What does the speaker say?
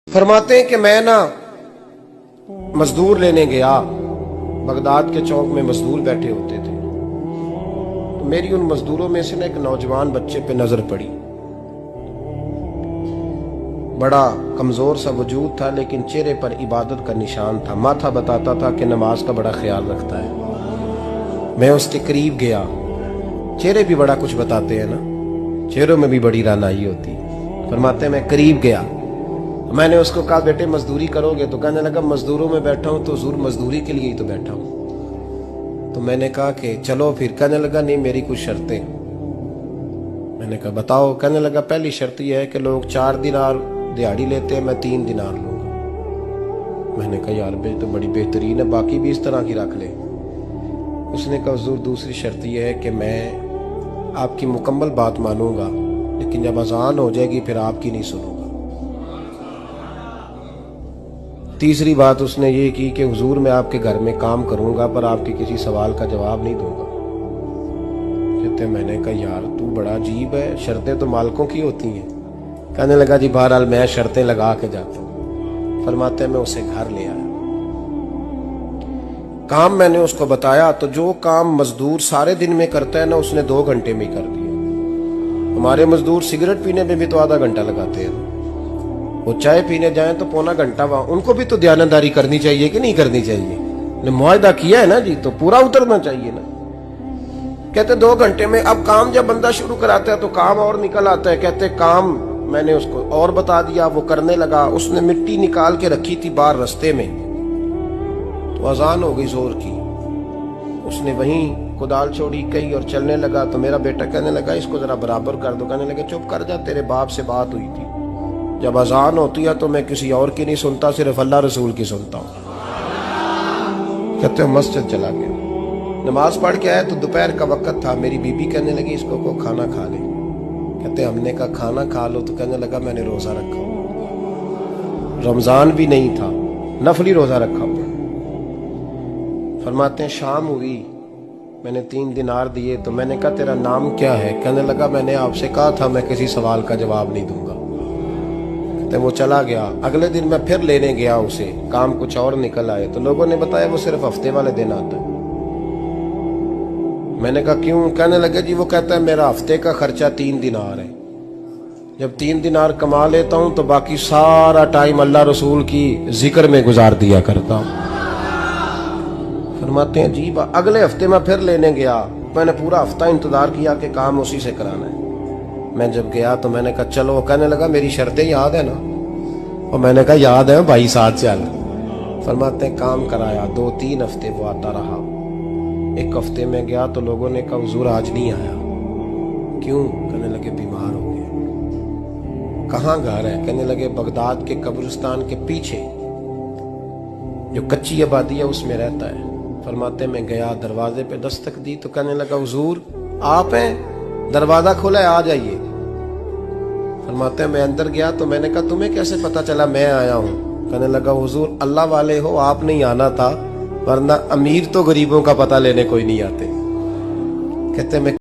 फरमाते हैं कि मैं ना मजदूर लेने गया, बगदाद के चौक में मजदूर बैठे होते थे, तो मेरी उन मजदूरों में से ना एक नौजवान बच्चे पे नजर पड़ी। बड़ा कमजोर सा वजूद था, लेकिन चेहरे पर इबादत का निशान था। माथा बताता था कि नमाज का बड़ा ख्याल रखता है। मैं उसके करीब गया। चेहरे भी बड़ा कुछ बताते हैं ना, चेहरों में भी बड़ी रानाई होती है। फरमाते हैं मैं करीब गया, मैंने उसको कहा बेटे मजदूरी करोगे? तो कहने लगा मजदूरों में बैठा हूं तो हुजूर मजदूरी के लिए ही तो बैठा हूं। तो मैंने कहा कि चलो फिर। कहने लगा नहीं मेरी कुछ शर्तें। मैंने कहा बताओ। कहने लगा पहली शर्त यह है कि लोग 4 दिनार दिहाड़ी लेते हैं, मैं 3 दिनार लूंगा। मैंने कहा यार बे तो बड़ी बेहतरीन है, बाकी भी इस तरह की रख ले। उसने कहा हुजूर दूसरी शर्त यह है कि मैं आपकी मुकम्मल बात मानूंगा, लेकिन जब अजान हो जाएगी फिर आपकी नहीं सुनूंगा। तीसरी बात उसने ये की कि हुजूर मैं आपके घर में काम करूंगा पर आपके किसी सवाल का जवाब नहीं दूंगा। कहते मैंने कहा यार तू बड़ा अजीब है, शर्तें तो मालिकों की होती हैं। कहने लगा जी बहरहाल मैं शर्तें लगा के जाता हूं। फरमाते मैं उसे घर ले आया, काम मैंने उसको बताया, तो जो काम मजदूर सारे दिन में करता है ना उसने 2 घंटे में ही कर दिया। हमारे मजदूर सिगरेट पीने में भी तो आधा घंटा लगाते हैं, वो चाय पीने जाएं तो पौना घंटा। वहां उनको भी तो ध्यानदारी करनी चाहिए कि नहीं करनी चाहिए? ने मुआहदा किया है ना जी, तो पूरा उतरना चाहिए ना। कहते 2 घंटे में। अब काम जब बंदा शुरू कराता है तो काम और निकल आता है। कहते काम मैंने उसको और बता दिया, वो करने लगा। उसने मिट्टी निकाल के रखी थी बाहर रास्ते में, तो अजान हो गई जोर की। उसने वहीं कुदाल छोड़ी कही और चलने लगा। तो मेरा बेटा कहने लगा इसको जरा बराबर कर दो। कहने लगा चुप कर जा, तेरे बाप से बात हुई थी, जब अजान होती है तो मैं किसी और की नहीं सुनता, सिर्फ अल्लाह रसूल की सुनता हूं। कहते मस्जिद चला गया, नमाज पढ़ के आया तो दोपहर का वक्त था। मेरी बीबी कहने लगी इसको को खाना खा ले। कहते हमने कहा खाना खा लो। तो कहने लगा मैंने रोजा रखा, रमजान भी नहीं था, नफली रोजा रखा हुआ। फरमाते हैं शाम हुई, मैंने 3 दिनार दिए। तो मैंने कहा तेरा नाम क्या है? कहने लगा मैंने आपसे कहा था मैं किसी सवाल का जवाब नहीं दूंगा। तो वो चला गया। अगले दिन मैं फिर लेने गया उसे, काम कुछ और निकल आए। तो लोगों ने बताया वो सिर्फ हफ्ते वाले दिन आता है। मैंने कहा क्यों? कहने लगे जी वो कहता है मेरा हफ्ते का खर्चा 3 दिनार है, जब 3 दिनार कमा लेता हूं तो बाकी सारा टाइम अल्लाह रसूल की जिक्र में गुजार दिया करता हूं। फरमाते हैं जी अगले हफ्ते मैं फिर लेने गया। मैंने पूरा हफ्ता इंतजार किया कि काम उसी से कराना है। मैं जब गया तो मैंने कहा चलो। कहने लगा मेरी शर्तें याद है ना? और मैंने कहा याद है भाई साथ चल। फरमाते हैं काम कराया। 2-3 हफ्ते वो आता रहा। 1 हफ्ते में गया तो लोगों ने कहा हुजूर आज नहीं आया। क्यों? कहने लगे बीमार हो गए। कहाँ घर है? कहने लगे बगदाद के कब्रिस्तान के पीछे जो कच्ची आबादी है उसमें रहता है। फरमाते मैं गया, दरवाजे पे दस्तक दी तो कहने लगा हुजूर आप हैं? दरवाजा खोला है आ जाइए। फरमाते हैं मैं अंदर गया तो मैंने कहा तुम्हें कैसे पता चला मैं आया हूं? कहने लगा हुजूर अल्लाह वाले हो, आप नहीं आना था, वरना अमीर तो गरीबों का पता लेने कोई नहीं आते। कहते मैं